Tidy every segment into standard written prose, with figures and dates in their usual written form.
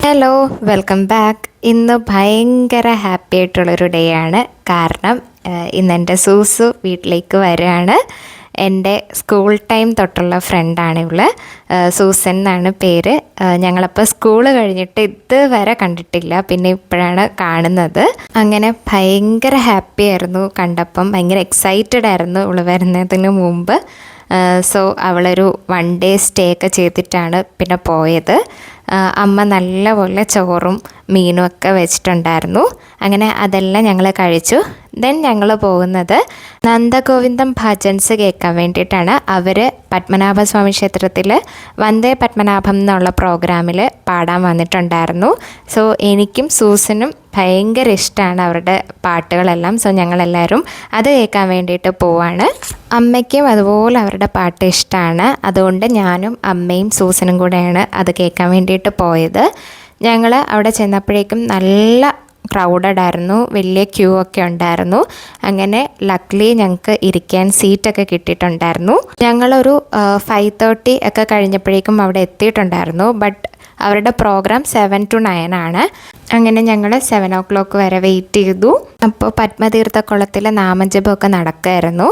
Hello, welcome back. ഇന്ന് ഭയങ്കര happy ആയിട്ടുള്ളൊരു ഡേ ആണ്. കാരണം ഇന്നെൻ്റെ സൂസു വീട്ടിലേക്ക് വരികയാണ്. എൻ്റെ സ്കൂൾ ടൈം തൊട്ടുള്ള ഫ്രണ്ടാണ് ഇവള്. സൂസൻ എന്നാണ് പേര്. ഞങ്ങളപ്പോൾ സ്കൂള് കഴിഞ്ഞിട്ട് ഇതുവരെ കണ്ടിട്ടില്ല, പിന്നെ ഇപ്പോഴാണ് കാണുന്നത്. അങ്ങനെ ഭയങ്കര ഹാപ്പി ആയിരുന്നു കണ്ടപ്പം. ഭയങ്കര എക്സൈറ്റഡ് ആയിരുന്നു ഇവള് വരുന്നതിന് മുമ്പ്. സോ അവളൊരു 1 ഡേ സ്റ്റേ ഒക്കെ ചെയ്തിട്ടാണ് പിന്നെ പോയത്. അമ്മ നല്ലപോലെ ചോറും മീനും ഒക്കെ വെച്ചിട്ടുണ്ടായിരുന്നു. അങ്ങനെ അതെല്ലാം ഞങ്ങൾ കഴിച്ചു. ദെൻ ഞങ്ങൾ പോകുന്നത് നന്ദഗോവിന്ദം ഭജൻസ് കേൾക്കാൻ വേണ്ടിയിട്ടാണ്. അവർ പത്മനാഭസ്വാമി ക്ഷേത്രത്തിൽ വന്ദേ പത്മനാഭം എന്നുള്ള പ്രോഗ്രാമിൽ പാടാൻ വന്നിട്ടുണ്ടായിരുന്നു. സോ എനിക്കും സൂസനും ഭയങ്കര ഇഷ്ടമാണ് അവരുടെ പാട്ടുകളെല്ലാം. സോ ഞങ്ങളെല്ലാവരും അത് കേൾക്കാൻ വേണ്ടിയിട്ട് പോവാണ്. അമ്മയ്ക്കും അതുപോലെ അവരുടെ പാട്ട് ഇഷ്ടമാണ്. അതുകൊണ്ട് ഞാനും അമ്മയും സൂസനും കൂടെയാണ് അത് കേൾക്കാൻ വേണ്ടിയിട്ട് പോയത്. ഞങ്ങൾ അവിടെ ചെന്നപ്പോഴേക്കും നല്ല ക്രൗഡഡ് ആയിരുന്നു, വലിയ ക്യൂ ഒക്കെ ഉണ്ടായിരുന്നു. അങ്ങനെ ലക്ലി ഞങ്ങൾക്ക് ഇരിക്കാൻ സീറ്റൊക്കെ കിട്ടിയിട്ടുണ്ടായിരുന്നു. ഞങ്ങളൊരു 5:30 ഒക്കെ കഴിഞ്ഞപ്പോഴേക്കും അവിടെ എത്തിയിട്ടുണ്ടായിരുന്നു. ബട്ട് അവരുടെ പ്രോഗ്രാം 7 to 9 ആണ്. അങ്ങനെ ഞങ്ങൾ 7 o'clock വരെ വെയിറ്റ് ചെയ്തു. അപ്പോൾ പത്മതീർത്ഥക്കുളത്തിൽ നാമജപമൊക്കെ നടക്കുമായിരുന്നു.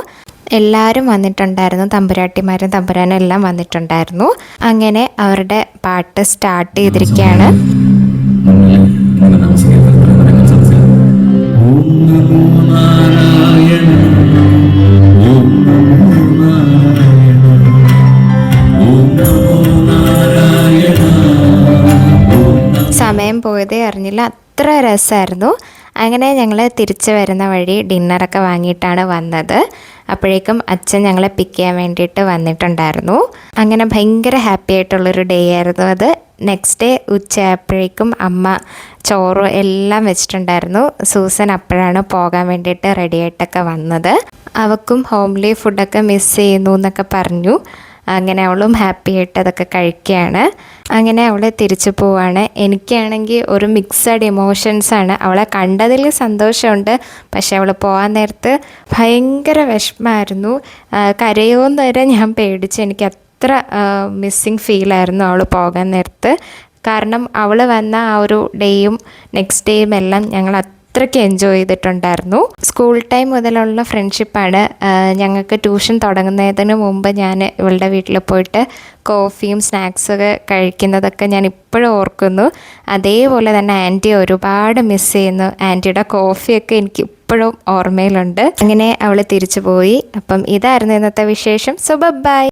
എല്ലാവരും വന്നിട്ടുണ്ടായിരുന്നു, തമ്പുരാട്ടിമാരും തമ്പുരാനും എല്ലാം വന്നിട്ടുണ്ടായിരുന്നു. അങ്ങനെ അവരുടെ പാട്ട് സ്റ്റാർട്ട് ചെയ്തിരിക്കുകയാണ്. സമയം പോയതേ അറിഞ്ഞില്ല, അത്ര രസമായിരുന്നു. അങ്ങനെ ഞങ്ങൾ തിരിച്ചു വരുന്ന വഴി ഡിന്നറൊക്കെ വാങ്ങിയിട്ടാണ് വന്നത്. അപ്പോഴേക്കും അച്ഛൻ ഞങ്ങളെ പിക്ക് ചെയ്യാൻ വേണ്ടിയിട്ട് വന്നിട്ടുണ്ടായിരുന്നു. അങ്ങനെ ഭയങ്കര ഹാപ്പി ആയിട്ടുള്ളൊരു ഡേ ആയിരുന്നു അത്. നെക്സ്റ്റ് ഡേ ഉച്ചയായപ്പോഴേക്കും അമ്മ ചോറും എല്ലാം വെച്ചിട്ടുണ്ടായിരുന്നു. സൂസൻ അപ്പോഴാണ് പോകാൻ വേണ്ടിയിട്ട് റെഡി ആയിട്ടൊക്കെ വന്നത്. അവൾക്കും ഹോംലി ഫുഡൊക്കെ മിസ് ചെയ്യുന്നു എന്നൊക്കെ പറഞ്ഞു. അങ്ങനെ അവളും ഹാപ്പി ആയിട്ട് അതൊക്കെ കഴിക്കുകയാണ്. അങ്ങനെ അവൾ തിരിച്ചു പോവാണ്. എനിക്കാണെങ്കിൽ ഒരു മിക്സഡ് ഇമോഷൻസാണ്. അവളെ കണ്ടതിൽ സന്തോഷമുണ്ട്, പക്ഷെ അവൾ പോകാൻ നേരത്ത് ഭയങ്കര വിഷമമായിരുന്നു. കരയോന്ന് വരെ ഞാൻ പേടിച്ചു. എനിക്ക് അത്ര മിസ്സിങ് ഫീലായിരുന്നു അവൾ പോകാൻ നേരത്ത്. കാരണം അവൾ വന്ന ആ ഒരു ഡേയും നെക്സ്റ്റ് ഡേയും എല്ലാം ഞങ്ങൾ അത്രയ്ക്ക് എൻജോയ് ചെയ്തിട്ടുണ്ടായിരുന്നു. സ്കൂൾ ടൈം മുതലുള്ള ഫ്രണ്ട്ഷിപ്പാണ്. ഞങ്ങൾക്ക് ട്യൂഷൻ തുടങ്ങുന്നതിന് മുമ്പ് ഞാൻ ഇവളുടെ വീട്ടിൽ പോയിട്ട് കോഫിയും സ്നാക്സൊക്കെ കഴിക്കുന്നതൊക്കെ ഞാൻ ഇപ്പോഴും ഓർക്കുന്നു. അതേപോലെ തന്നെ ആൻറ്റി ഒരുപാട് മിസ് ചെയ്യുന്നു. ആൻറ്റിയുടെ കോഫിയൊക്കെ എനിക്ക് ഇപ്പോഴും ഓർമ്മയിലുണ്ട്. അങ്ങനെ അവൾ തിരിച്ചു പോയി. അപ്പം ഇതായിരുന്നു ഇന്നത്തെ വിശേഷം. So by.